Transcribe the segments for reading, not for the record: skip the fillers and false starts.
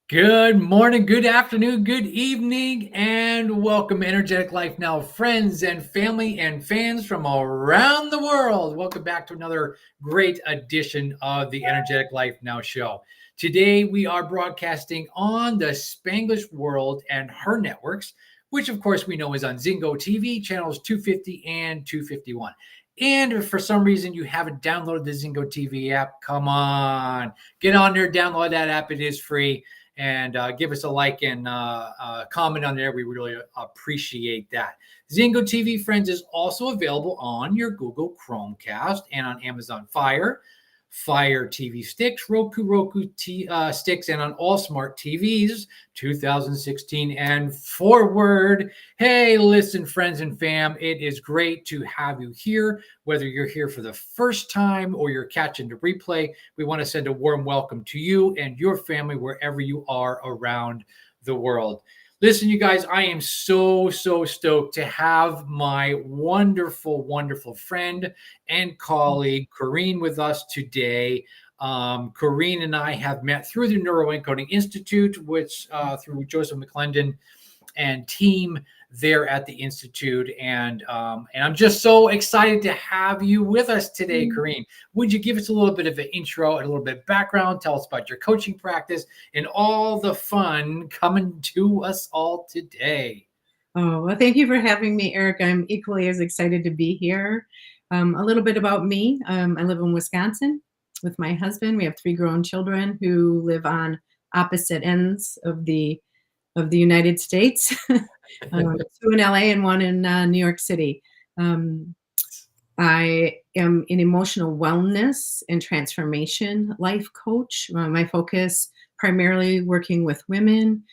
Good morning, good afternoon, good evening, and welcome, Energetic Life Now friends and family and fans from around the world. Welcome back to another great edition of the Energetic Life Now show. Today, we are broadcasting on the Spanglish World and H.E.R networks, which of course we know is on Zingo TV, channels 250 and 251. And if for some reason you haven't downloaded the Zingo TV app, come on, get on there, download that app. It is free. And give us a like and comment on there. We really appreciate that. Zingo TV, friends, is also available on your Google Chromecast and on Amazon Fire TV sticks, Roku sticks, and on all smart TVs 2016 and forward. Hey, listen, friends and fam, it is great to have you here. Whether you're here for the first time or you're catching the replay, we want to send a warm welcome to you and your family wherever you are around the world. Listen, you guys, I am so stoked to have my wonderful friend and colleague, Corinne, with us today. Corinne and I have met through the Neuroencoding Institute, which through Joseph McClendon and team there at the Institute. And I'm just so excited to have you with us today, Corinne. Would you give us a little bit of an intro and a little bit of background? Tell us about your coaching practice and all the fun coming to us all today. Oh, well, thank you for having me, Eric. I'm equally as excited to be here. A little bit about me. I live in Wisconsin with my husband. We have 3 grown children who live on opposite ends of the United States. 2 in LA and 1 in New York City. I am an emotional wellness and transformation life coach. My focus primarily working with women,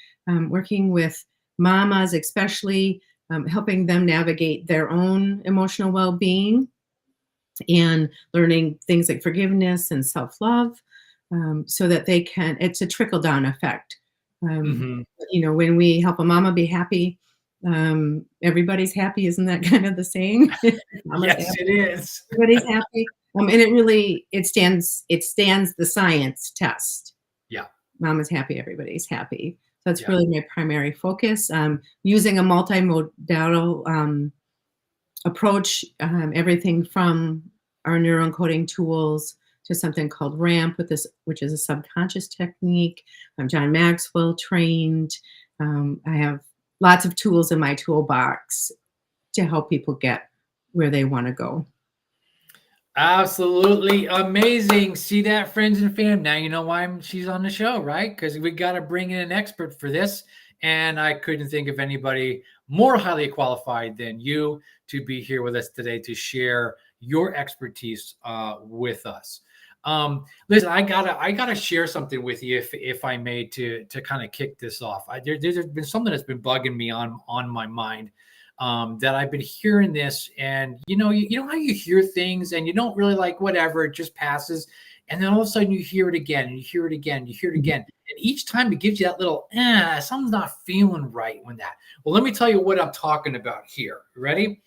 working with mamas, especially helping them navigate their own emotional well-being and learning things like forgiveness and self-love, so that they can, it's a trickle-down effect. You know, when we help a mama be happy, everybody's happy. Isn't that kind of the saying? Yes, happy. it is. Everybody's happy. And it stands the science test. Yeah. Mama's happy, everybody's happy. So that's really my primary focus. Using a multimodal approach, everything from our neuroencoding tools to something called RAMP, which is a subconscious technique. I'm John Maxwell trained. I have lots of tools in my toolbox to help people get where they want to go. Absolutely amazing. See that, friends and fam? Now you know why she's on the show, right? Because we got to bring in an expert for this. And I couldn't think of anybody more highly qualified than you to be here with us today to share your expertise with us. Listen, I gotta share something with you, if I may, to kind of kick this off. There's been something that's been bugging me on my mind. That I've been hearing this, and you know how you hear things and you don't really like whatever, it just passes, and then all of a sudden you hear it again and you hear it again, and you hear it again, and each time it gives you that little something's not feeling right when that. Well, let me tell you what I'm talking about here. Ready?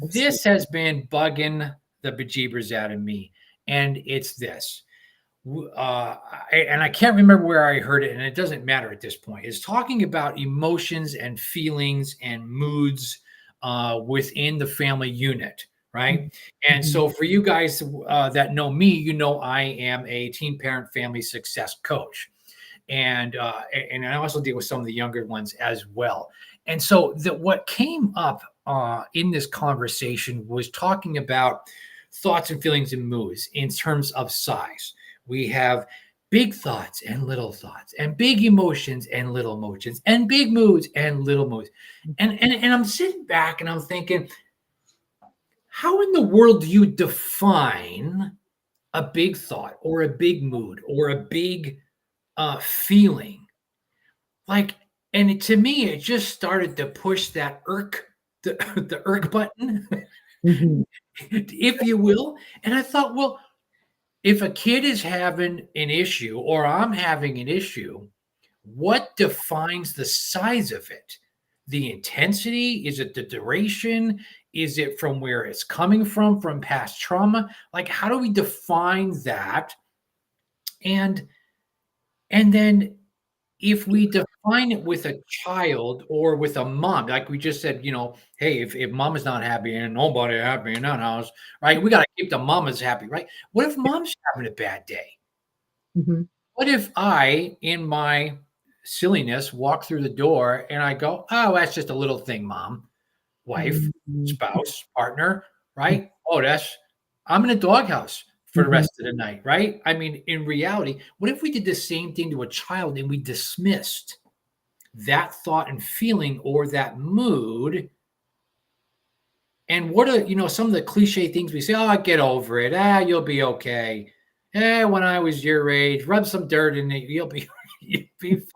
This has been bugging the bejeebers out of me, and it's this. And I can't remember where I heard it, and it doesn't matter at this point. It's talking about emotions and feelings and moods within the family unit, right? And so for you guys that know me, you know I am a teen parent family success coach. And I also deal with some of the younger ones as well. And so what came up in this conversation was talking about thoughts and feelings and moods in terms of size. We have big thoughts and little thoughts, and big emotions and little emotions, and big moods and little moods. And I'm sitting back and I'm thinking, how in the world do you define a big thought or a big mood or a big feeling? Like, and to me, it just started to push that the irk button, if you will. And I thought, well, if a kid is having an issue or I'm having an issue, what defines the size of it? The intensity? Is it the duration? Is it from where it's coming from past trauma? Like, how do we define that? And then if we define it with a child or with a mom, like we just said, hey, if mom is not happy and nobody happy in that house, right? We got to keep the mamas happy, right? What if mom's having a bad day? Mhm. What if I, in my silliness, walk through the door and I go, oh, that's just a little thing, mom, wife, Mhm. spouse, partner, right? Oh, I'm in a doghouse for the Mhm. rest of the night, right? I mean, in reality, what if we did the same thing to a child and we dismissed that thought and feeling or that mood? And what are, some of the cliche things we say, oh, get over it. You'll be okay. When I was your age, rub some dirt in it. You'll be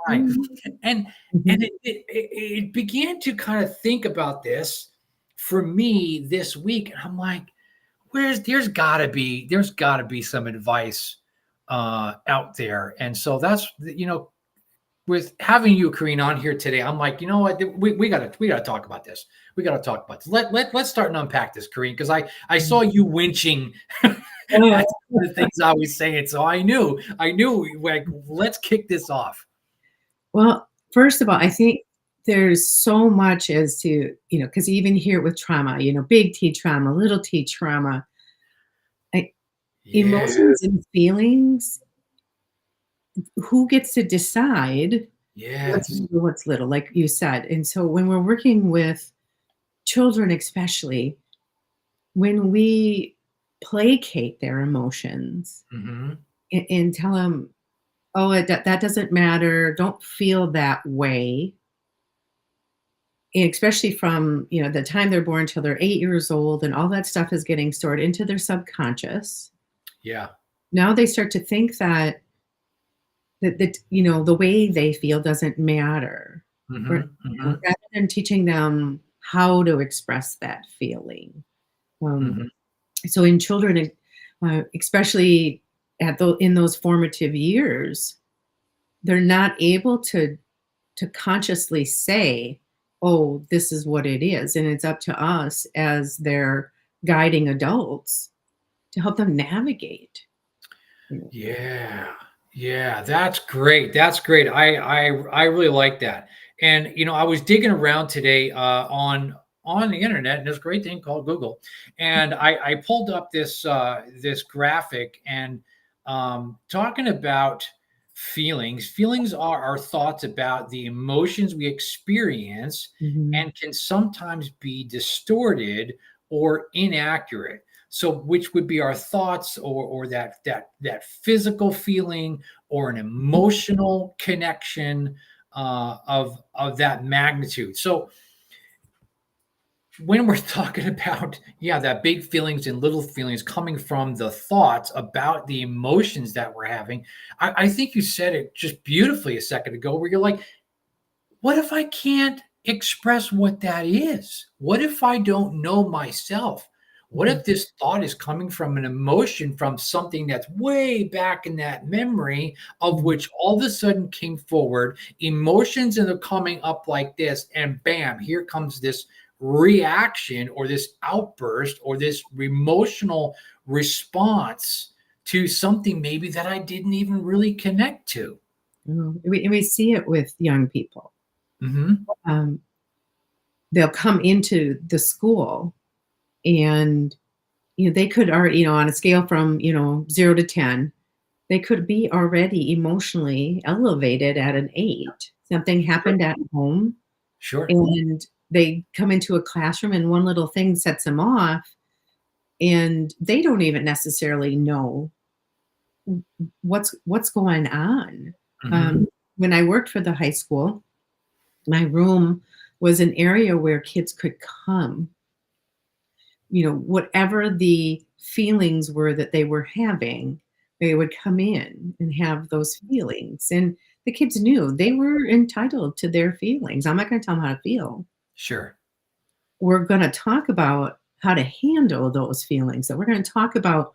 fine. Mhm. And Mhm. and it began to kind of think about this for me this week. And I'm like, there's gotta be some advice out there. And so that's, with having you, Corinne, on here today, I'm like, you know what? We gotta talk about this. We gotta talk about this. Let's start and unpack this, Corinne, because I saw you winching at the things I was saying. So I knew like, let's kick this off. Well, first of all, I think there's so much as to, because even here with trauma, big T trauma, little t trauma, like Yeah. emotions and feelings, who gets to decide what's Yes. big or what's little, like you said. And so when we're working with children, especially, when we placate their emotions Hmm. and tell them, oh, that doesn't matter, don't feel that way, and especially from the time they're born till they're 8 years old, and all that stuff is getting stored into their subconscious. Yeah. Now they start to think that the way they feel doesn't matter. Right? Hmm. Hmm. Rather than teaching them how to express that feeling. Um, Hmm. so in children, especially in those formative years, they're not able to consciously say, "Oh, this is what it is," and it's up to us as their guiding adults to help them navigate. You Yeah. Yeah, that's great. That's great. I really like that. And I was digging around today on the internet, and there's a great thing called Google. And I pulled up this graphic and talking about feelings. Feelings are our thoughts about the emotions we experience Mhm. and can sometimes be distorted or inaccurate. So which would be our thoughts or that physical feeling or an emotional connection of that magnitude. So when we're talking about, yeah, that big feelings and little feelings coming from the thoughts about the emotions that we're having, I think you said it just beautifully a second ago, where you're like, what if I can't express what that is? What if I don't know myself? What Mhm. if this thought is coming from an emotion from something that's way back in that memory, of Mhm. which all of a sudden came forward, emotions that are coming up like this, and bam, here comes this reaction or this outburst or this emotional response to something maybe that I didn't even really connect to. We see it with young people. Hmm. Um, they'll come into the school, and they could already, on a scale from 0 to 10, they could be already emotionally elevated at an 8. Something Sure. happened at home, Sure. and they come into a classroom, and one little thing sets them off, and they don't even necessarily know what's going on. Mhm. Um, when I worked for the high school, my room was an area where kids could come, whatever the feelings were that they were having, they would come in and have those feelings. And the kids knew they were entitled to their feelings. I'm not going to tell them how to feel. Sure. We're going to talk about how to handle those feelings. So we're going to talk about,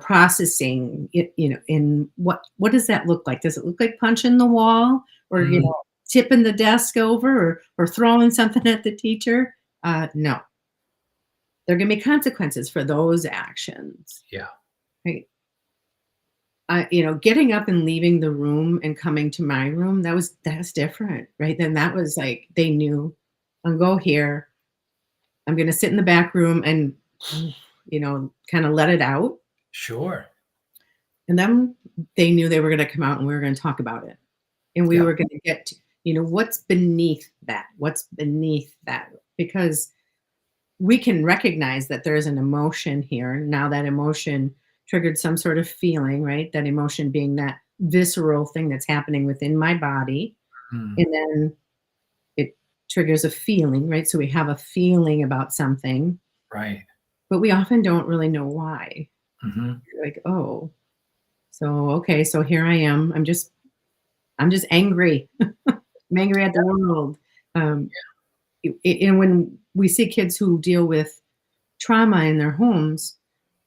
processing it, in what does that look like? Does it look like punching the wall, or, Mm, tipping the desk over, or throwing something at the teacher? No, there are going to be consequences for those actions, yeah. right? getting up and leaving the room and coming to my room, that's different, right? Then that was like they knew, I'll go here. I'm gonna sit in the back room and kind of let it out. Sure. And then they knew they were gonna come out and we were gonna talk about it. And we Yeah. were gonna get to, what's beneath that? What's beneath that? Because we can recognize that there's an emotion here. Now that emotion triggered some sort of feeling, right? That emotion being that visceral thing that's happening within my body. Mm, And then it triggers a feeling, right? So we have a feeling about something, right. but we often don't really know why. Hmm. Like, oh, so okay, so here I am. I'm just angry. I'm angry at the world. Um, and when we see kids who deal with trauma in their homes,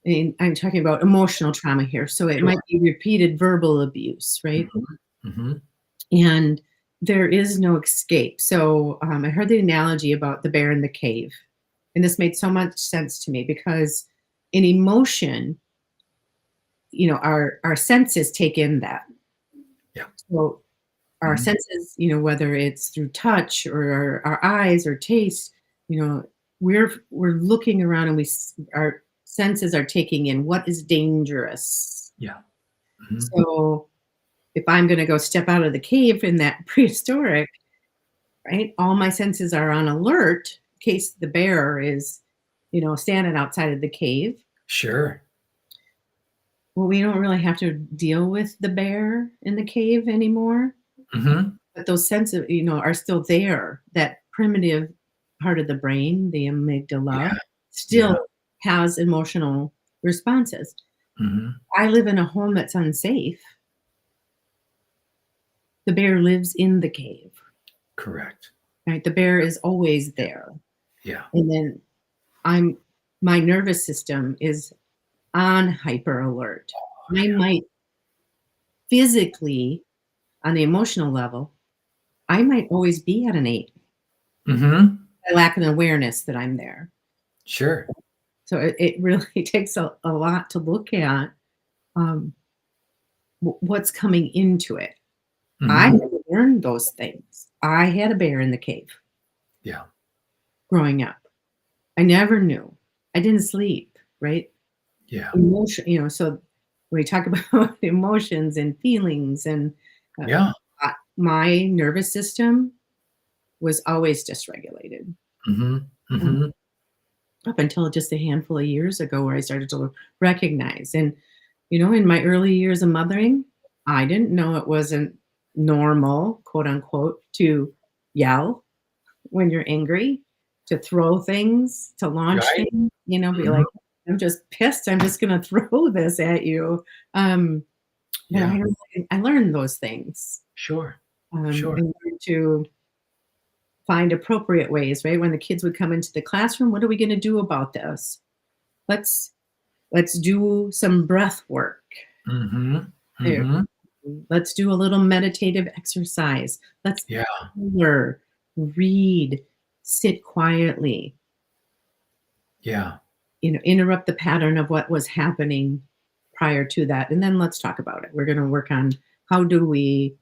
and I'm talking about emotional trauma here, so it Sure. might be repeated verbal abuse, right? Hmm. Hmm. And there is no escape. So I heard the analogy about the bear in the cave, and this made so much sense to me because in emotion, our senses take in that. Yeah. So our Hmm. senses, whether it's through touch or our eyes or taste, you know, we're looking around and our senses are taking in what is dangerous. Yeah. Hmm. So if I'm going to go step out of the cave in that prehistoric, right, all my senses are on alert in case the bear is, standing outside of the cave. Sure. Well, we don't really have to deal with the bear in the cave anymore. Hmm. But those senses, are still there. That primitive part of the brain, the amygdala, Yeah. Yeah. still has emotional responses. Hmm. I live in a home that's unsafe. The bear lives in the cave, Correct. right? The bear is always there. Yeah. And then I'm my nervous system is on hyper alert. I might physically, on the emotional level, I might always be at an 8. Hmm. I lack an awareness that I'm there. Sure. So it really takes a lot to look at um, what's coming into it. I Hmm. never learned those things. I had a bear in the cave Yeah. growing up. I never knew. I didn't sleep, right? Yeah. Emotion, so when we talk about emotions and feelings and uh, Yeah. my nervous system was always dysregulated. Hmm. Um, Hmm. up until just a handful of years ago where I started to recognize. And, in my early years of mothering, I didn't know it wasn't normal, quote unquote, to yell when you're angry, to throw things, to launch Right. things, be Hmm. like, I'm just pissed. I'm just going to throw this at you. Um, but Yeah. I learned those things Sure. Sure. and learned to find appropriate ways, right? When the kids would come into the classroom, what are we going to do about this? Let's let's do some breath work. Hmm. There. Hmm. Let's do a little meditative exercise. Let's Yeah. color, read, sit quietly, Yeah. interrupt the pattern of what was happening prior to that. And then let's talk about it. We're going to work on how do we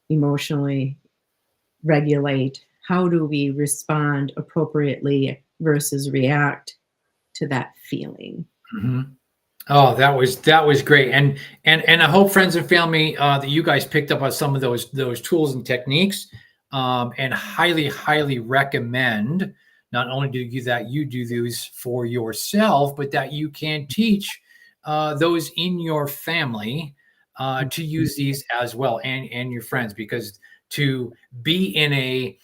emotionally regulate? How do we respond appropriately versus react to that feeling? Hmm. Oh, that was great, and I hope friends and family that you guys picked up on some of those tools and techniques, and highly recommend not only do you that you do these for yourself, but that you can teach those in your family to use these as well, and your friends, because to be in a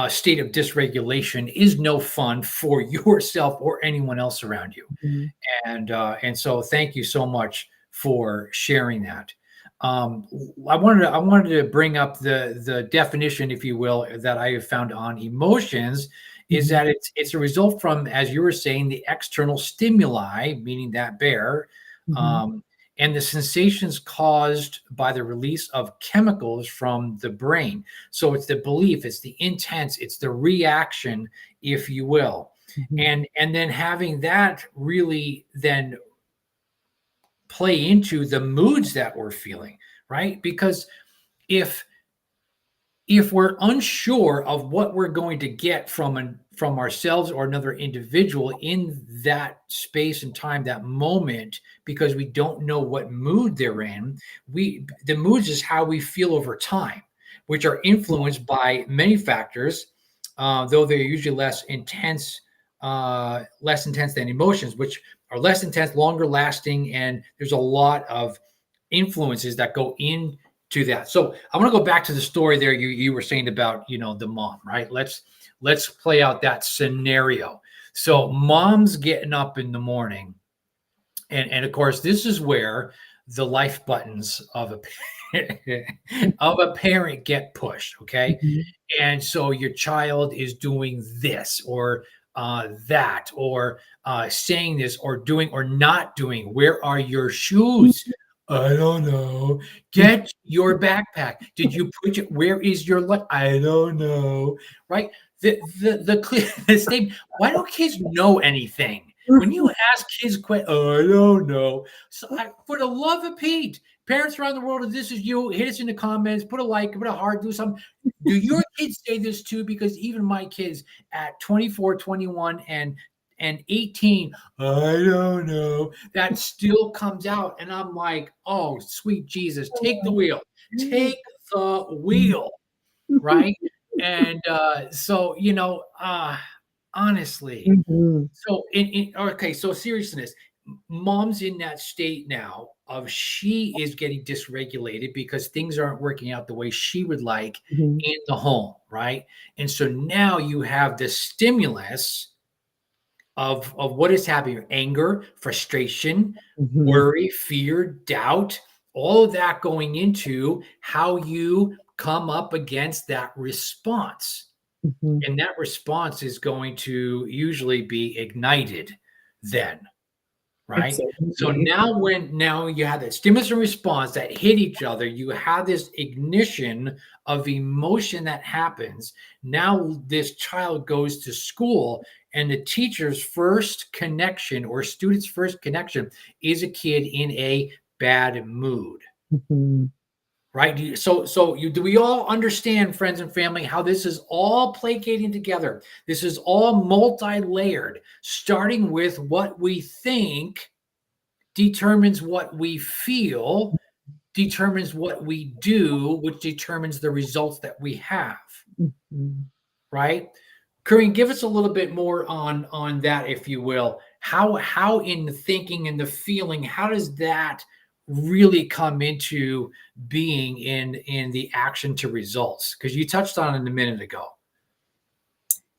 state of dysregulation is no fun for yourself or anyone else around you. Mhm. And so thank you so much for sharing that. Um, I wanted to bring up the definition, if you will, that I have found on emotions is Mhm. that it's a result from, as you were saying, the external stimuli, meaning that bear, Mhm. um, and the sensations caused by the release of chemicals from the brain. So it's the belief, it's the intense, it's the reaction, if you will, Mhm. and then having that really then play into the moods that we're feeling, right? Because if we're unsure of what we're going to get from ourselves or another individual in that space and time, that moment, because we don't know what mood they're in, the moods is how we feel over time, which are influenced by many factors, though they're usually less intense than emotions, which are less intense, longer lasting, and there's a lot of influences that go into that. So I want to go back to the story there you were saying about, the mom, right? Let's play out that scenario. So mom's getting up in the morning, and of course this is where the life buttons of a parent get pushed, okay? Mhm. And so your child is doing this or that, or saying this or doing or not doing. Where are your shoes? I don't know. Get your backpack. Did you put it? Where is your lunch? I don't know. Right? The clear the statement. Why don't kids know anything? When you ask kids, oh, I don't know. So, for the love of Pete, parents around the world, if this is you, hit us in the comments. Put a like, put a heart, do something. Do your kids say this too? Because even my kids at 24, 21, and 18, I don't know, that still comes out. And I'm like, oh, sweet Jesus, take the wheel. Take the wheel, right? And so, honestly, Mhm. so okay, so seriousness, mom's in that state now of she is getting dysregulated because things aren't working out the way she would like Mhm. in the home, right? And so now you have the stimulus of what is happening: anger, frustration, Mhm. worry, fear, doubt, all of that going into how you come up against that response. Mhm. And that response is going to usually be ignited then, right? So Absolutely. now you have that stimulus and response that hit each other. You have this ignition of emotion that happens. Now this child goes to school, and the teacher's first connection or student's first connection is a kid in a bad mood. Mhm. Right? Do we all understand, friends and family, how this is all placating together? This is all multi-layered, starting with what we think determines what we feel, determines what we do, which determines the results that we have, Mhm. right? Corinne, give us a little bit more on that, if you will. How in the thinking and the feeling, how does that really come into being in the action to results? Because you touched on it a minute ago.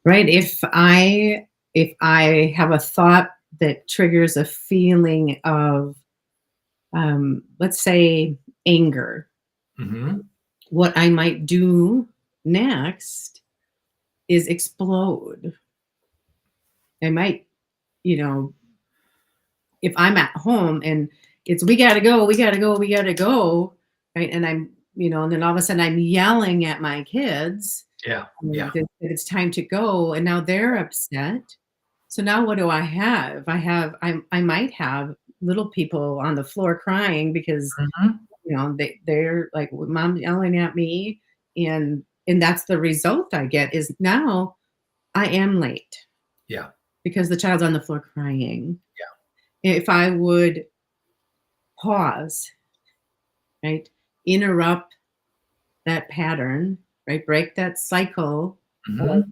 Right. If I have a thought that triggers a feeling of, let's say, anger, Hmm. what I might do next is explode. I might, you know, if I'm at home and it's we gotta go, we gotta go, we gotta go, right? And and then all of a sudden I'm yelling at my kids Yeah, yeah. that it's time to go, and now they're upset. So now what do I have? I might have little people on the floor crying because Hmm. they're like, mom yelling at me, and that's the result I get is now I am late Yeah, because the child's on the floor crying. If I would pause, right, interrupt that pattern, right, break that cycle of,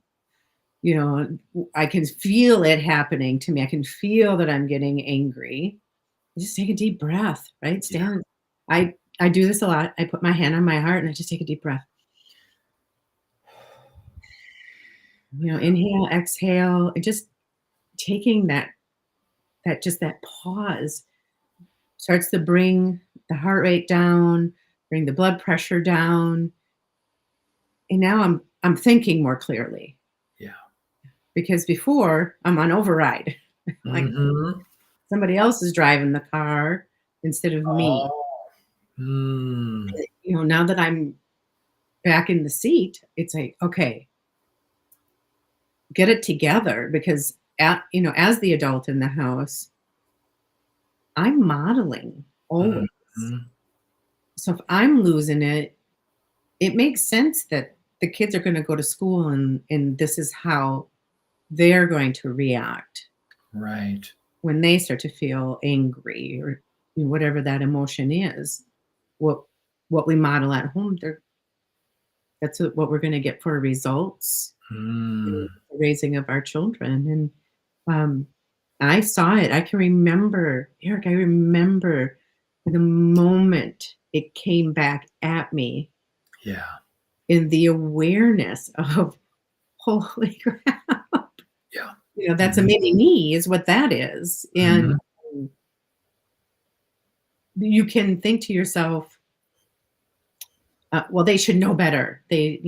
hmm, I can feel it happening to me. I can feel that I'm getting angry. Just take a deep breath, right? yeah, Stand. I do this a lot. I put my hand on my heart and I just take a deep breath. Inhale, exhale, and just taking that pause starts to bring the heart rate down, bring the blood pressure down. And now I'm thinking more clearly yeah. because before I'm on override. Like Hmm. somebody else is driving the car instead of me. Oh, mm, Now that I'm back in the seat, it's like, okay, get it together because as the adult in the house, I'm modeling. always. Mhm. So if I'm losing it, it makes sense that the kids are going to go to school and this is how they're going to react Right. when they start to feel angry or whatever that emotion is. What what we model at home, that's what we're going to get for results in Mm. the raising of our children. And um, I saw it. I can remember, Eric. I remember the moment it came back at me Yeah. in the awareness of holy crap. Yeah. That's a Mhm. mini me is what that is. And Mhm. um, you can think to yourself, well, they should know better. They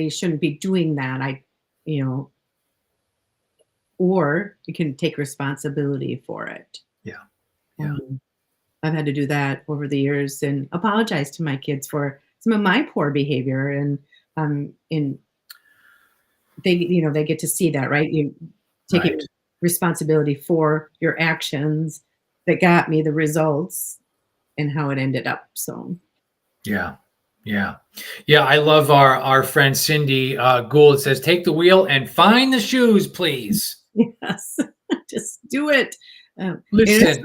shouldn't be doing that. You know, or you can take responsibility for it. Yeah. Yeah. Um, I've had to do that over the years and apologize to my kids for some of my poor behavior, and they get to see that, right? You Right. taking responsibility for your actions that got me the results and how it ended up. So Yeah. Yeah. Yeah. I love our friend Cindy Gould says, take the wheel and find the shoes, please. yes, just do it. It is Listen,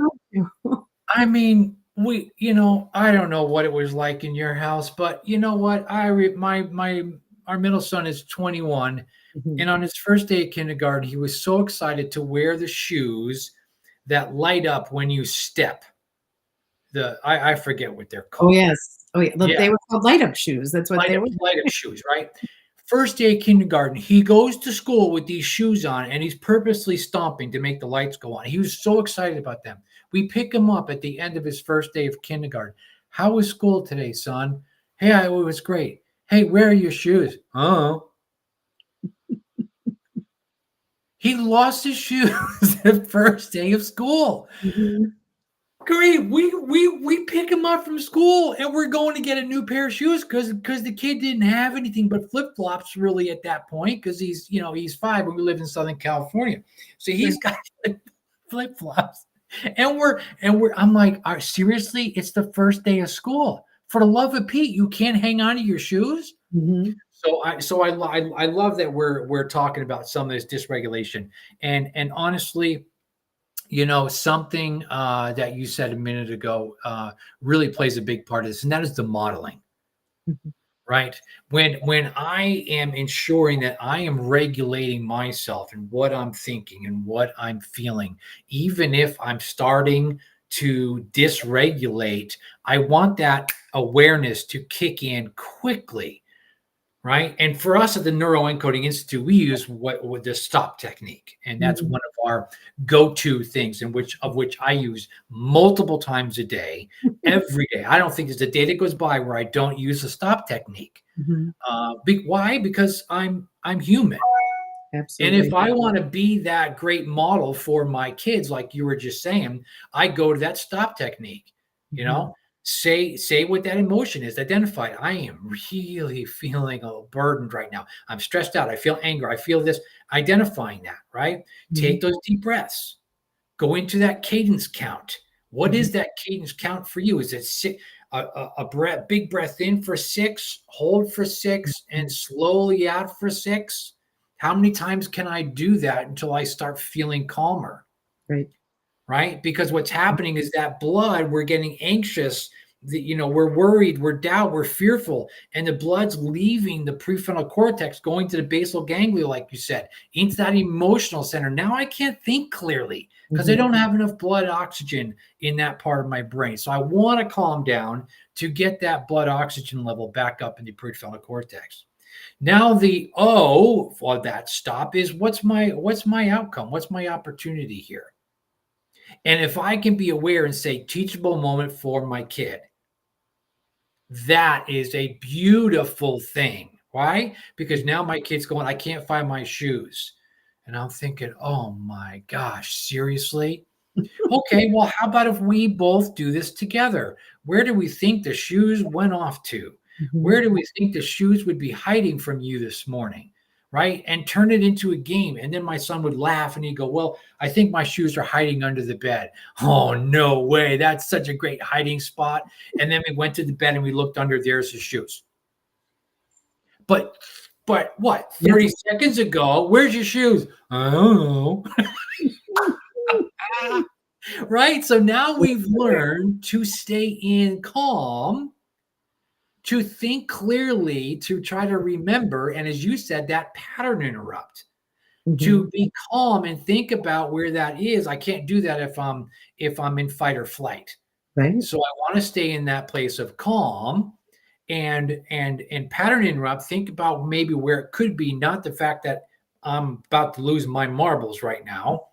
so I mean, I don't know what it was like in your house, but you know what? Our middle son is 21, Mhm. and on his first day at kindergarten, he was so excited to wear the shoes that light up when you step. I forget what they're Oh, called. yes. Oh, yeah. Yeah, They were called light up shoes. That's what they were. light up shoes, right? First day of kindergarten, he goes to school with these shoes on and he's purposely stomping to make the lights go on. He was so excited about them. We pick him up at the end of his first day of kindergarten. How was school today, son? Hey, it was great. Hey, where are your shoes? Oh, he lost his shoes the first day of school. Mhm. Great. We pick him up from school and we're going to get a new pair of shoes because the kid didn't have anything but flip flops really at that point because he's 5 and we live in Southern California, so Right. he's got flip flops and we're I'm like, seriously, it's the first day of school. For the love of Pete, you can't hang on to your shoes. Mhm. So I love that we're talking about some of this dysregulation and honestly, something that you said a minute ago really plays a big part of this, and that is the modeling, Mhm. right? When I am ensuring that I am regulating myself and what I'm thinking and what I'm feeling, even if I'm starting to dysregulate, I want that awareness to kick in quickly, right? And for us at the Neuroencoding Institute, we use what the stop technique, and that's Mhm. one of our go-to things, of which I use multiple times a day, every day. I don't think there's a day that goes by where I don't use the stop technique. Mhm. Why? Because I'm human. And if Absolutely. I want to be that great model for my kids, like you were just saying, I go to that stop technique. You Mhm. know, say what that emotion is. Identify it. I am really feeling burdened right now. I'm stressed out. I feel anger. I feel this. Identifying that, right? Mhm. Take those deep breaths. Go into that cadence count. What Mhm. is that cadence count for you? Is it big breath in for 6, hold for 6, and Mhm. slowly out for 6? How many times can I do that until I start feeling calmer? Right. Right? Because what's happening is that blood, we're getting anxious, we're worried, we're doubt, we're fearful, and the blood's leaving the prefrontal cortex, going to the basal ganglia, like you said, into that emotional center. Now I can't think clearly because I Mhm. don't have enough blood oxygen in that part of my brain. So I want to calm down to get that blood oxygen level back up in the prefrontal cortex. Now the O for that stop is what's my outcome? What's my opportunity here? And if I can be aware and say teachable moment for my kid, that is a beautiful thing. Why? Because now my kid's going, I can't find my shoes. And I'm thinking, oh my gosh, seriously? Okay, well, how about if we both do this together? Where do we think the shoes went off to? Mhm. Where do we think the shoes would be hiding from you this morning? right? And turn it into a game. And then my son would laugh and he'd go, well, I think my shoes are hiding under the bed. Oh, no way. That's such a great hiding spot. And then we went to the bed and we looked under, there's his shoes. But what? 30 seconds ago, where's your shoes? I don't know. Right? So now we've learned to stay in calm, to think clearly, to try to remember, and as you said, that pattern interrupt. To be calm and think about where that is. I can't do that if I'm in fight or flight. Right. So I want to stay in that place of calm and pattern interrupt. Think about maybe where it could be, not the fact that I'm about to lose my marbles right now.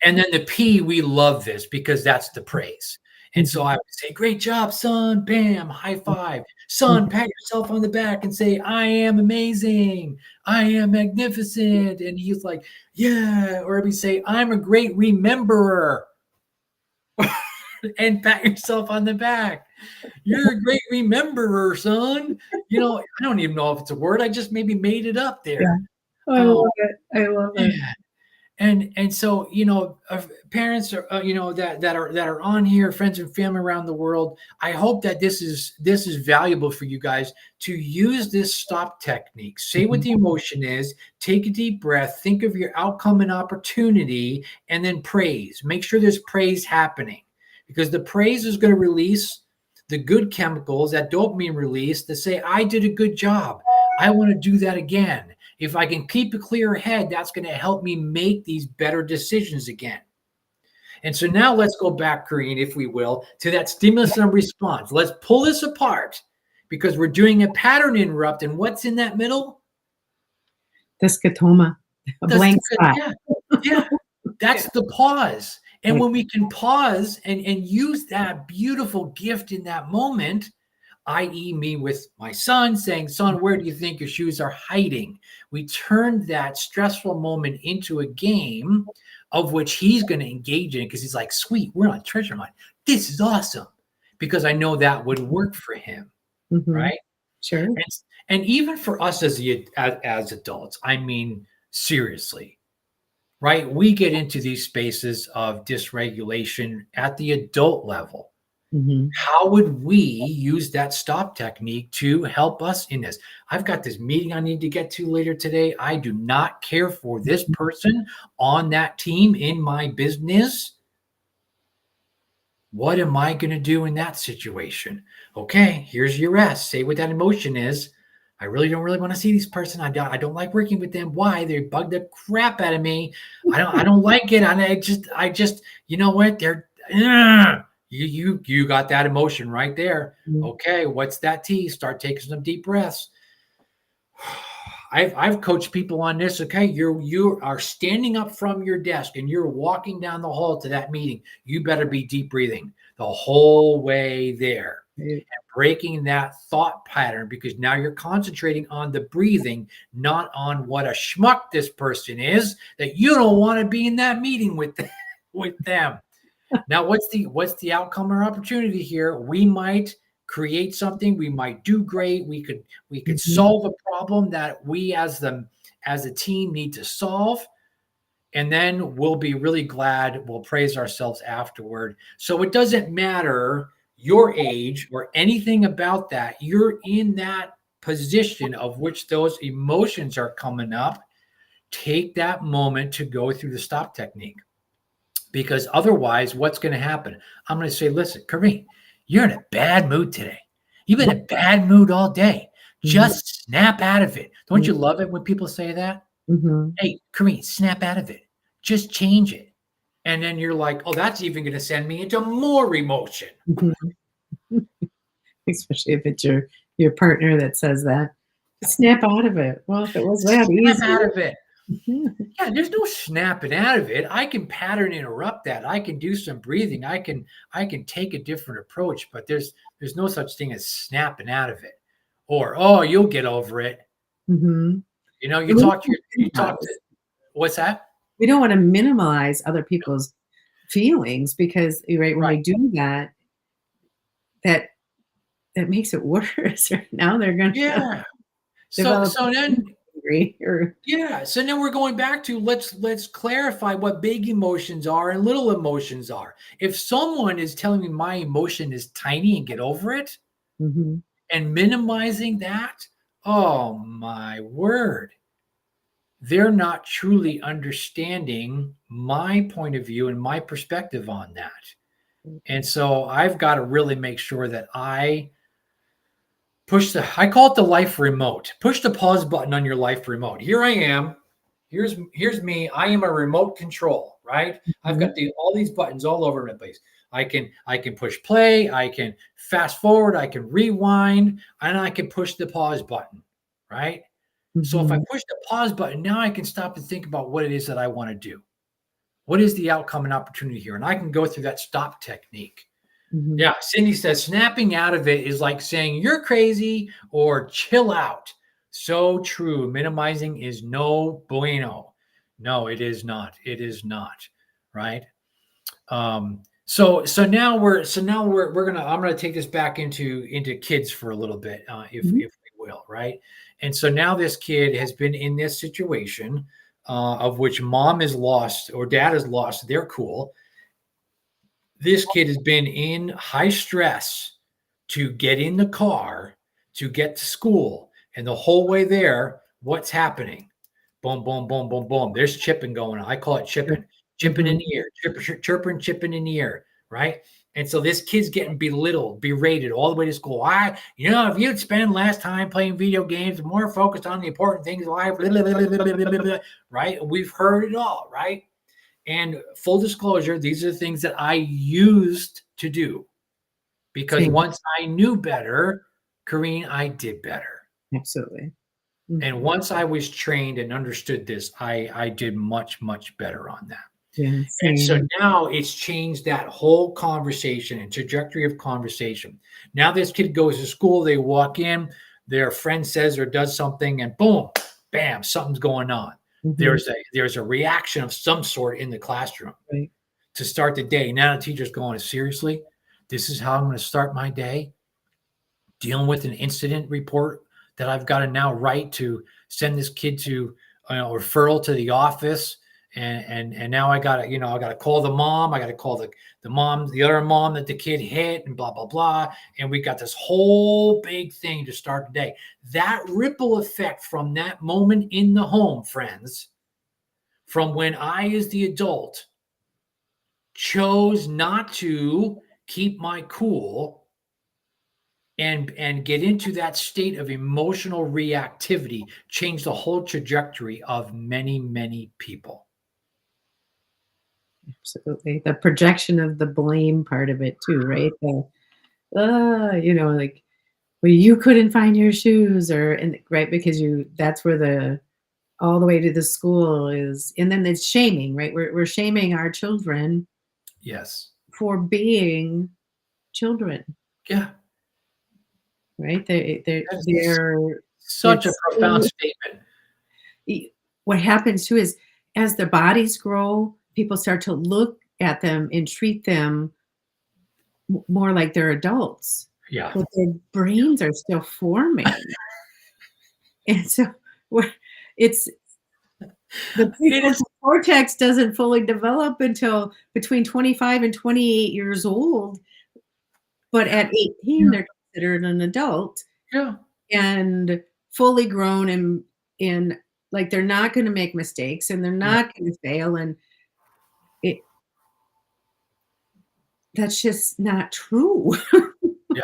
And then the P, we love this because that's the praise. And so I would say, great job, son. Bam, high five. Son, pat yourself on the back and say, I am amazing. I am magnificent. And he's like, yeah. Or we say, I'm a great rememberer. And pat yourself on the back. You're a great rememberer, son. You know, I don't even know if it's a word. I just maybe made it up there. Yeah. Oh, I love it. I love it. Yeah. And so, you know, parents are, you know, that are on here, friends and family around the world. I hope that this is valuable for you guys to use this stop technique. Say what the emotion is, take a deep breath, think of your outcome and opportunity, and then praise. Make sure there's praise happening, because the praise is going to release the good chemicals, that dopamine release, to say, I did a good job. I want to do that again. If I can keep a clear head, that's going to help me make these better decisions again. And so now let's go back, Corinne, if we will, to that stimulus and response. Let's pull this apart, because we're doing a pattern interrupt. And what's in that middle? The scotoma, a blank spot. Yeah. That's the pause. And when we can pause and use that beautiful gift in that moment, i.e. me with my son saying, son, where do you think your shoes are hiding? We turned that stressful moment into a game of which he's going to engage in, because he's like, sweet, we're on treasure hunt. This is awesome, because I know that would work for him, right? Sure. And even for us as adults, I mean, seriously, right? We get into these spaces of dysregulation at the adult level. How would we use that stop technique to help us in this? I've got this meeting I need to get to later today. I do not care for this person on that team in my business. What am I going to do in that situation? Okay, here's your rest. Say what that emotion is. I really don't want to see this person. I don't like working with them. Why? They bug the crap out of me. I don't like it. I just, you know what? They're, you got that emotion right there. Okay, what's that T? Start taking some deep breaths. I've coached people on this. Okay, you are standing up from your desk and you're walking down the hall to that meeting. You better be deep breathing the whole way there. And breaking that thought pattern, because now you're concentrating on the breathing, not on what a schmuck this person is that you don't want to be in that meeting with them. Now, what's the outcome or opportunity here? We might create something. We might do great. We could solve a problem that we as a team need to solve. And then we'll be really glad. We'll praise ourselves afterward. So it doesn't matter your age or anything about that. You're in that position of which those emotions are coming up. Take that moment to go through the stop technique. Because otherwise, what's going to happen? I'm going to say, listen, Corinne, you're in a bad mood today. You've been in a bad mood all day. Just snap out of it. Don't you love it when people say that? Hey, Corinne, snap out of it. Just change it. And then you're like, oh, that's even going to send me into more emotion. Especially if it's your partner that says that. Snap out of it. Well, if it was that easy. Snap out of it. Yeah, there's no snapping out of it. I can pattern interrupt that. I can do some breathing. I can take a different approach, but there's no such thing as snapping out of it. Or, oh, you'll get over it. You know, you talk to what's that? We don't want to minimize other people's feelings, because when we do that makes it worse. Right now they're going to So then angry or Yeah. So now we're going back to let's clarify what big emotions are and little emotions are. If someone is telling me my emotion is tiny and get over it Mhm. and minimizing that, oh my word. They're not truly understanding my point of view and my perspective on that. And so I've got to really make sure that I call it the life remote. Push the pause button on your life remote. Here I am. Here's me. I am a remote control, right? I've got Mhm. all these buttons all over the place. I can push play, I can fast forward, I can rewind, and I can push the pause button, right? So if I Mhm. push the pause button, now I can stop and think about what it is that I want to do. What is the outcome and opportunity here? And I can go through that stop technique. Mhm. Yeah, Cindy says snapping out of it is like saying you're crazy or chill out. So true. Minimizing is no bueno. No, it is not. It is not. Right. So now we're gonna I'm gonna take this back into kids for a little bit, Mhm. if we will, right? And so now this kid has been in this situation of which mom is lost or dad is lost their cool. This kid has been in high stress to get in the car to get to school. And the whole way there, what's happening? Boom, boom, boom, boom, boom. There's chipping going on. I call it chipping, chipping in Mhm. the air, chirping, chipping in the air, right? And so this kid's getting belittled, berated all the way to school. If you'd spend less time playing video games, more focused on the important things in life, right? We've heard it all, right? And full disclosure, these are the things that I used to do because Same. once I knew better, Corinne, I did better. Absolutely. And Mhm. once I was trained and understood this, I did much, much better on that. Yeah, And so same. now it's changed that whole conversation and trajectory of conversation. Now this kid goes to school, they walk in, their friend says or does something, and boom, bam, something's going on. Mhm. There's a reaction of some sort in the classroom Right. to start the day. Now the teacher's going, seriously, this is how I'm going to start my day, dealing with an incident report that I've got to now write to send this kid to referral to the office. And now I gotta call the mom. I gotta call the other mom that the kid hit, and blah blah blah. And we got this whole big thing to start the day. That ripple effect from that moment in the home, friends, from when I, as the adult, chose not to keep my cool and get into that state of emotional reactivity changed the whole trajectory of many people. Absolutely. The projection of the blame part of it too, right? Like, well, you couldn't find your shoes and right, because that's where the all the way to the school is, and then it's shaming, right? We're shaming our children Yes. for being children, Yeah. right? That's such a it's profound statement. e- what happens too is as their bodies grow, people start to look at them and treat them more like they're adults, Yeah. but their brains are still forming. And so we're it's the It is. prefrontal cortex doesn't fully develop until between 25 and 28 years old, but Yeah. at 18, Yeah. they're considered an adult Yeah. and fully grown and like, they're not gonna make mistakes, and they're Yeah. not gonna fail, and it that's just not true. Yeah.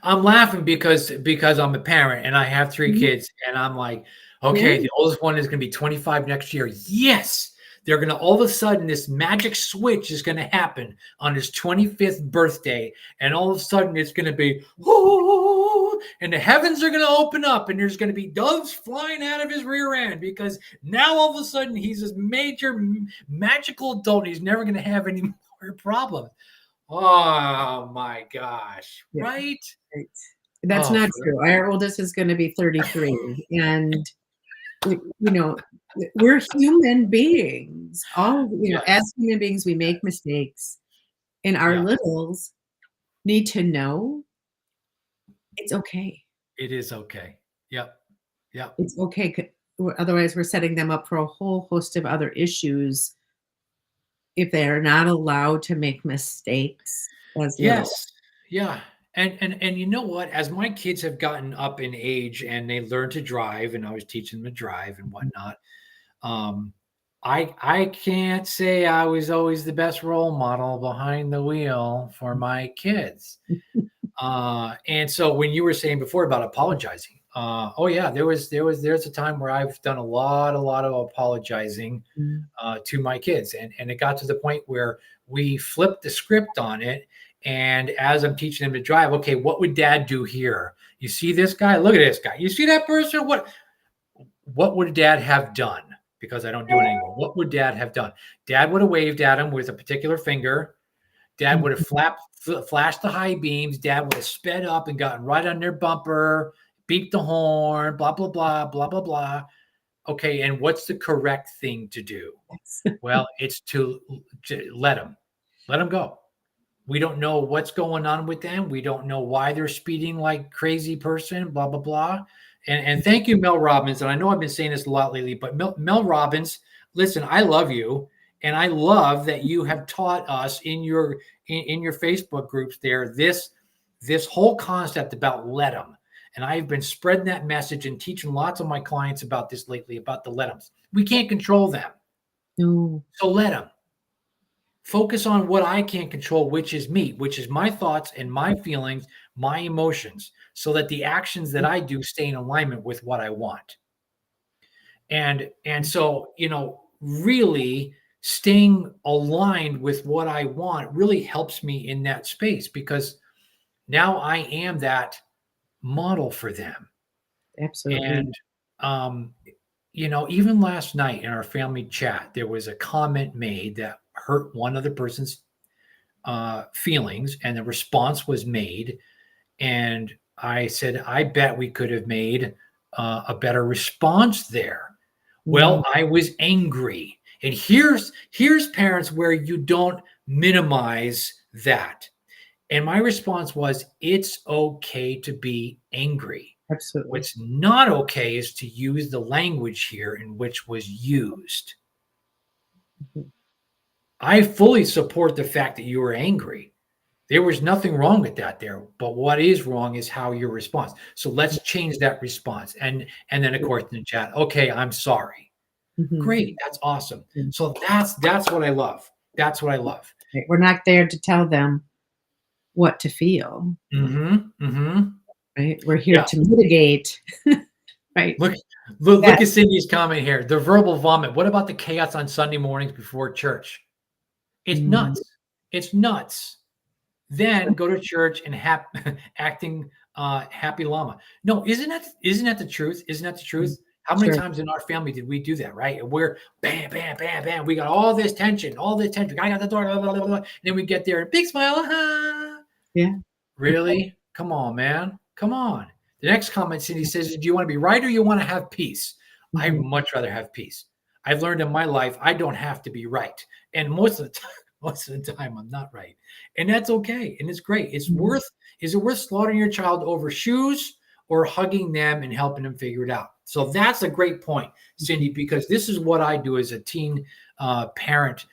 I'm laughing because I'm a parent and I have 3 Mhm. kids, and I'm like, Yeah. "Okay, the oldest one is gonna be 25 next year. Yes!" They're gonna all of a sudden, this magic switch is gonna happen on his 25th birthday, and all of a sudden it's gonna be, "Ooh," and the heavens are gonna open up, and there's gonna be doves flying out of his rear end because now all of a sudden he's this major magical adult. He's never gonna have any more problems. Oh my gosh, Yeah, right? right. That's Oh, not for true. Our oldest is gonna be 33, and you know, we're human beings. As yes, human beings, we make mistakes, and our yeah, littles need to know it's okay. it is okay. Yep, yep, It's okay. otherwise we're setting them up for a whole host of other issues if they're not allowed to make mistakes as little. Yes. Yeah. And you know what? As my kids have gotten up in age and they learn to drive, and I was teaching them to drive and Mhm. whatnot, um, I can't say I was always the best role model behind the wheel for my kids. And so when you were saying before about apologizing, oh yeah, there's a time where I've done a lot of apologizing Mm. to my kids, and it got to the point where we flipped the script on it. And as I'm teaching them to drive, okay, what would Dad do here? You see this guy? Look at this guy. You see that person? What would Dad have done? Because I don't do it anymore. What would Dad have done? Dad would have waved at him with a particular finger. Dad would have Mhm. flashed the high beams. Dad would have sped up and gotten right on their bumper, beeped the horn, blah, blah, blah, blah, blah, blah. Okay, and what's the correct thing to do? Yes. Well, it's to let them go. We don't know what's going on with them. We don't know why they're speeding like crazy person, blah, blah, blah. And thank you, Mel Robbins. And I know I've been saying this a lot lately, but Mel Robbins, listen, I love you. And I love that you have taught us in your Facebook groups there this whole concept about let them. And I've been spreading that message and teaching lots of my clients about this lately, about the let them's. We can't control them. No. So let them. Focus on what I can control, which is me, which is my thoughts and my feelings, my emotions, so that the actions that I do stay in alignment with what I want. And so, really staying aligned with what I want really helps me in that space, because now I am that model for them. Absolutely. And um, even last night in our family chat, there was a comment made that hurt one other person's feelings, and the response was made. And I said, I bet we could have made a better response there. Mm. Well, I was angry. And here's parents where you don't minimize that. And my response was, it's okay to be angry. Absolutely. What's not okay is to use the language here in which was used. Mhm. I fully support the fact that you were angry. There was nothing wrong with that there, but what is wrong is how your response. So let's change that response. And then of course in the chat, okay, I'm sorry. Mhm. Great, that's awesome. Mm. So that's what I love. That's what I love. Right. We're not there to tell them what to feel, Mhm. Mhm. right? We're here Yeah. to mitigate, right? Look, look That. at Cindy's comment here. The verbal vomit. What about the chaos on Sunday mornings before church? It's Mm. nuts. It's nuts. Then go to church and acting happy llama. No, isn't that the truth? Isn't that the Mm. truth? How many Sure. times in our family did we do that, right? And we're bam, bam, bam, bam. We got all this tension, all this tension. I got the door, blah, blah, blah, blah. And then we get there, big smile. Yeah. Really? Come on, man. Come on. The next comment, Cindy says, do you want to be right or you want to have peace? I'd Mhm. much rather have peace. I've learned in my life I don't have to be right. And most of the time, most of the time I'm not right. And that's okay. And it's great. Mhm. Is it worth slaughtering your child over shoes or hugging them and helping them figure it out? So that's a great point, Cindy, Mhm. because this is what I do as a teen parent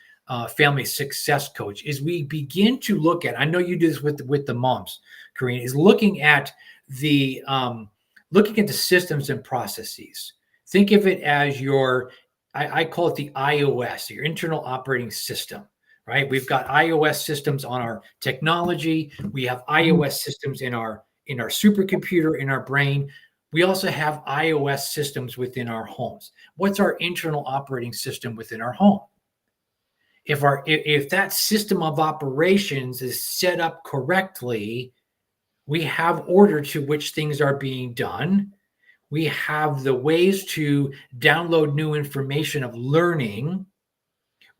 family success coach is we begin to look at, I know you do this with the moms, Corinne, is looking at the systems and processes. Think of it as I call it the iOS, your internal operating system, right? We've got iOS systems on our technology. We have Mhm. iOS systems in our supercomputer, in our brain. We also have iOS systems within our homes. What's our internal operating system within our home? If that system of operations is set up correctly, we have order to which things are being done. We have the ways to download new information of learning.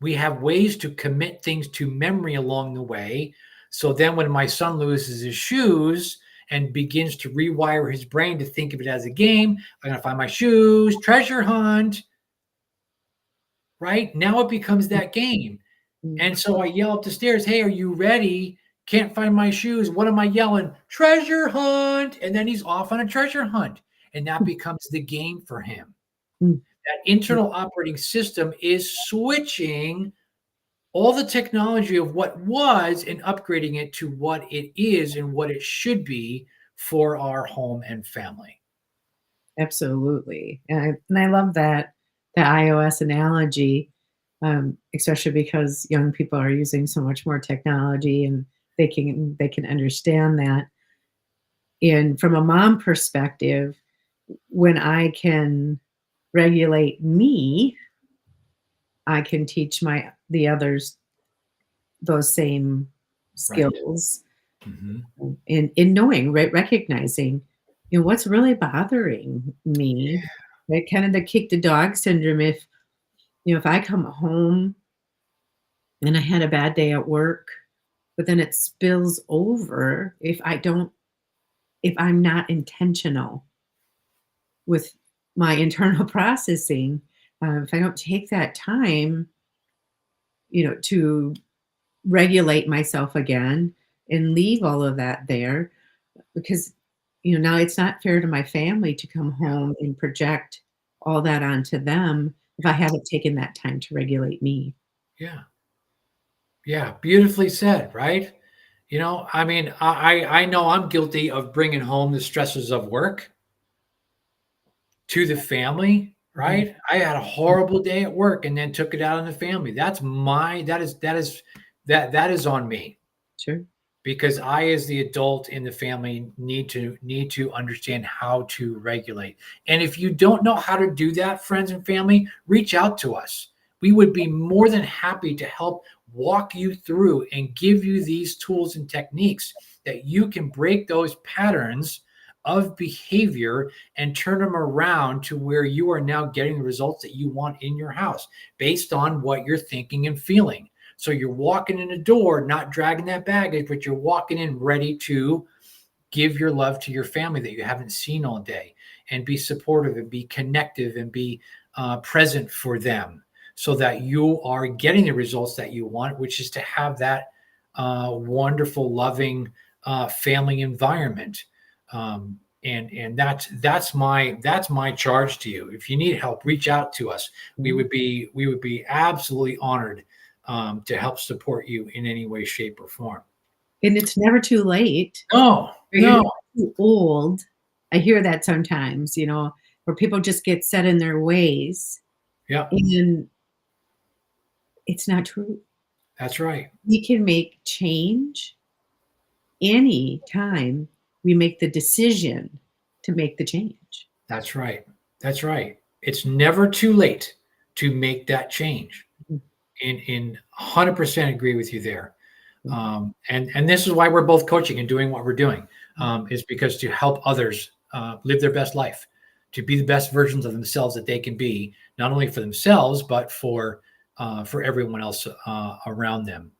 We have ways to commit things to memory along the way. So then when my son loses his shoes and begins to rewire his brain to think of it as a game, I'm going to find my shoes, treasure hunt, right? Now it becomes that game. Mhm. And so I yell up the stairs, hey, are you ready? Can't find my shoes. What am I yelling? Treasure hunt. And then he's off on a treasure hunt. And that becomes the game for him. Mm. That internal operating system is switching all the technology of what was and upgrading it to what it is and what it should be for our home and family. Absolutely. And I love that the iOS analogy, especially because young people are using so much more technology and they can understand that. And from a mom perspective, when I can regulate me, I can teach the others those same Right. skills Mhm. in knowing, right, recognizing, what's really bothering me, right? Kind of the kick the dog syndrome. If I come home and I had a bad day at work, but then it spills over if I'm not intentional with my internal processing, if I don't take that time, to regulate myself again and leave all of that there, because now it's not fair to my family to come home and project all that onto them if I haven't taken that time to regulate me. Yeah. Yeah. Beautifully said, right? I mean, I know I'm guilty of bringing home the stresses of work to the family, Mhm. right? I had a horrible day at work and then took it out on the family. That is on me Sure. because I, as the adult in the family, need to understand how to regulate. And if you don't know how to do that, friends and family, reach out to us. We would be more than happy to help walk you through and give you these tools and techniques that you can break those patterns of behavior and turn them around to where you are now getting the results that you want in your house based on what you're thinking and feeling. So you're walking in the door, not dragging that baggage, but you're walking in ready to give your love to your family that you haven't seen all day and be supportive and be connective and be present for them so that you are getting the results that you want, which is to have that wonderful, loving family environment. And that's my charge to you. If you need help, reach out to us. We would be absolutely honored to help support you in any way, shape, or form. And it's never too late, No, or you're no, never too old. I hear that sometimes, where people just get set in their ways, yeah, and it's not true. that's right. We can make change any time we make the decision to make the change. That's right. That's right. It's never too late to make that change. Mhm. In 100% agree with you there. Mhm. And this is why we're both coaching and doing what we're doing, is because to help others live their best life, to be the best versions of themselves that they can be, not only for themselves but for everyone else around them.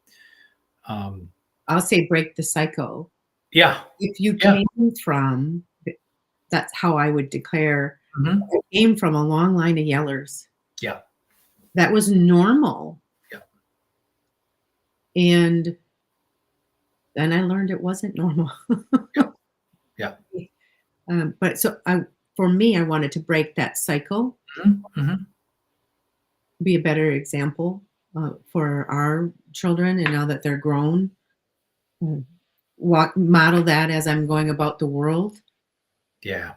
Um, I'll say break the cycle. yeah, If you yeah, came from That's how I would declare, mhm, I came from a long line of yellers. yeah, That was normal, yeah, and then I learned it wasn't normal. yeah, yeah. But so for me, I wanted to break that cycle, Mhm, mhm. be a better example, for our children, and now that they're grown, mm, model that as I'm going about the world. Yeah,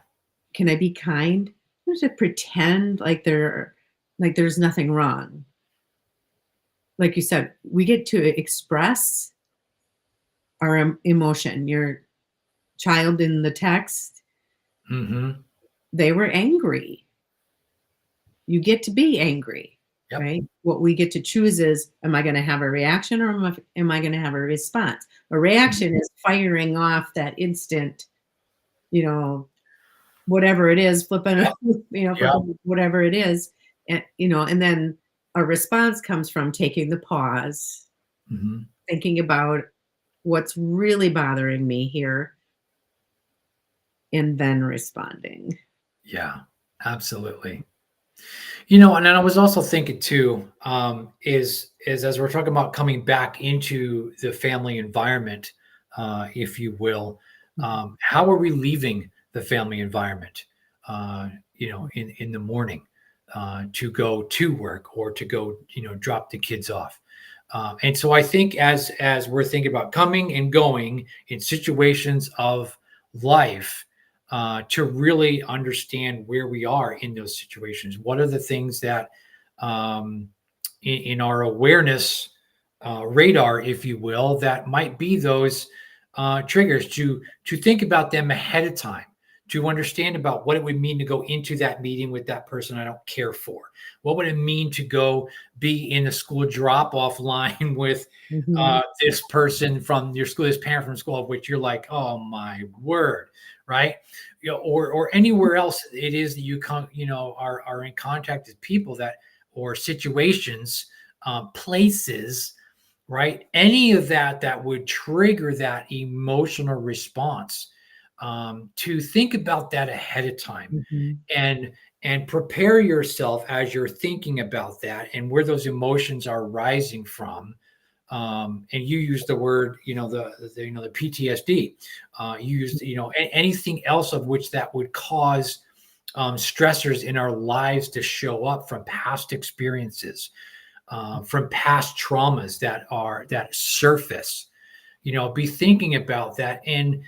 Can I be kind? Don't just pretend like there's nothing wrong. Like you said, we get to express our emotion. Your child in the text, mhm, they were angry. You get to be angry, yep, right? What we get to choose is, am I going to have a reaction, or am I going to have a response? A mhm, reaction is firing off that instant, you know, whatever it is, flipping, yep, yep, flipping whatever it is, and then a response comes from taking the pause, mhm, thinking about what's really bothering me here, and then responding. yeah, absolutely. And then I was also thinking too, is as we're talking about coming back into the family environment, if you will, Mhm. how are we leaving the family environment? In the morning. to go to work or to go, drop the kids off. And so I think as we're thinking about coming and going in situations of life, to really understand where we are in those situations, what are the things that in our awareness radar, if you will, that might be those triggers, to think about them ahead of time, to understand about what it would mean to go into that meeting with that person I don't care for. What would it mean to go be in a school drop-off line with this person from your school, this parent from school, of which you're like, oh my word, right? Or anywhere else it is that you come, are in contact with people that, or situations, places, right? Any of that would trigger that emotional response. To think about that ahead of time, and prepare yourself as you're thinking about that and where those emotions are rising from. And you use the word, the PTSD. You used, anything else of which that would cause stressors in our lives to show up from past experiences, from past traumas that surface. Be thinking about that and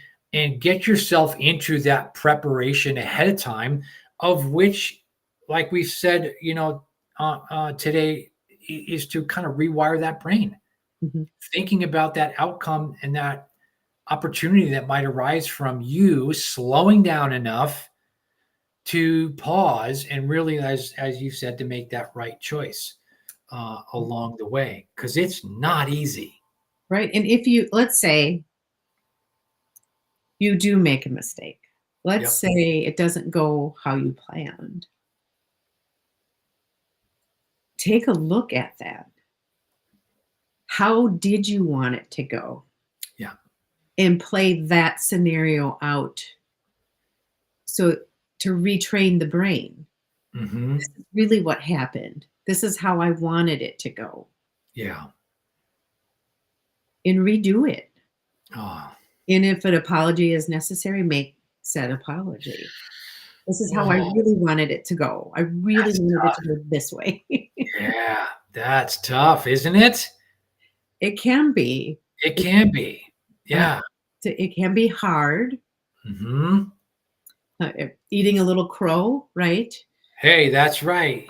get yourself into that preparation ahead of time, of which, like we've said, today, is to kind of rewire that brain, thinking about that outcome and that opportunity that might arise from you slowing down enough to pause and really, as you said, to make that right choice along the way, because it's not easy. Right. And if you, let's say you do make a mistake, let's say it doesn't go how you planned, take a look at that. How did you want it to go? Yeah. And play that scenario out. So to retrain the brain. This is really what happened. This is how I wanted it to go. Yeah. And redo it. Oh. And if an apology is necessary, make said apology. This is how I really wanted it to go. I really wanted it to go this way. Yeah, that's tough, isn't it? It can be. It can be. Yeah. It can be hard. Eating a little crow, right? Hey, that's right.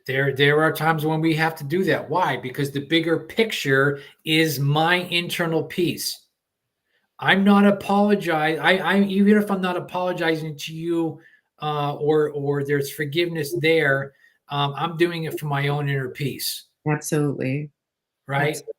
There are times when we have to do that. Why? Because the bigger picture is my internal peace. I'm not apologizing. I even if I'm not apologizing to you, or there's forgiveness there, I'm doing it for my own inner peace. Absolutely. Right. Absolutely.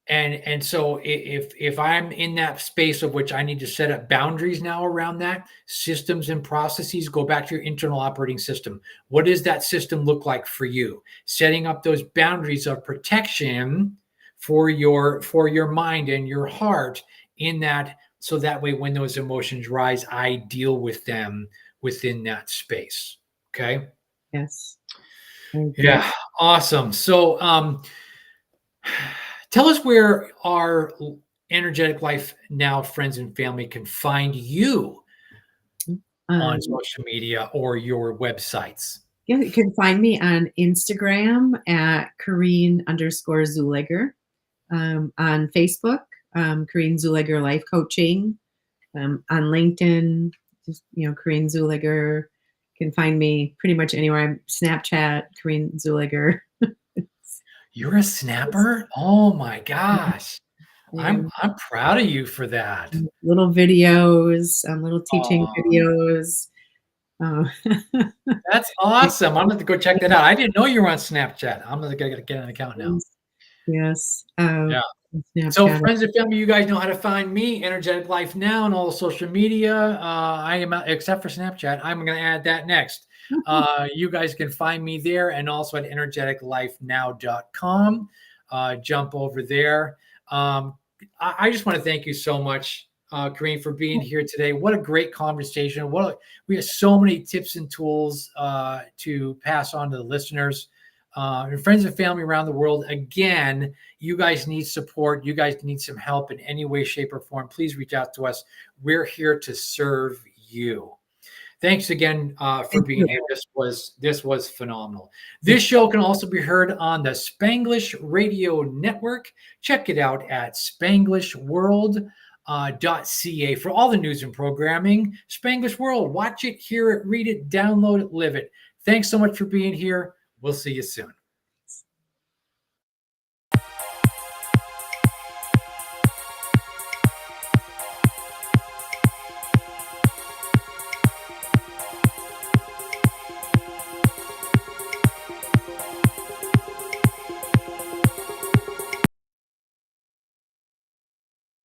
And so if I'm in that space of which I need to set up boundaries now around that, systems and processes, go back to your internal operating system. What does that system look like for you? Setting up those boundaries of protection for your mind and your heart in that, so that way when those emotions rise, I deal with them within that space. Okay. Yes. Yeah. Awesome. So tell us where our Energetic Life Now friends and family can find you on social media or your websites. Yeah, you can find me on Instagram at Corinne_Zuleger. On Facebook, Corinne Zuleger Life Coaching. On LinkedIn, just, Corinne Zuleger. You can find me pretty much anywhere. I'm Snapchat, Corinne Zuleger. You're a snapper? Oh my gosh. I'm proud of you for that. Little videos, little teaching videos. That's awesome. I'm going to go check that out. I didn't know you were on Snapchat. I'm going to get an account now. Yes. Yeah. So friends and family, you guys know how to find me, Energetic Life Now, on all social media. I am, except for Snapchat. I'm going to add that next. You guys can find me there, and also at energeticlifenow.com. Jump over there. I just want to thank you so much, Corinne, for being here today. What a great conversation. We have so many tips and tools to pass on to the listeners. And friends and family around the world. Again, you guys need support. You guys need some help in any way, shape, or form. Please reach out to us. We're here to serve you. Thanks again for Thank being you. here. This was phenomenal. This show can also be heard on the Spanglish Radio Network. Check it out at SpanglishWorld.ca for all the news and programming. Spanglish World, watch it, hear it, read it, download it, live it. Thanks so much for being here. We'll see you soon.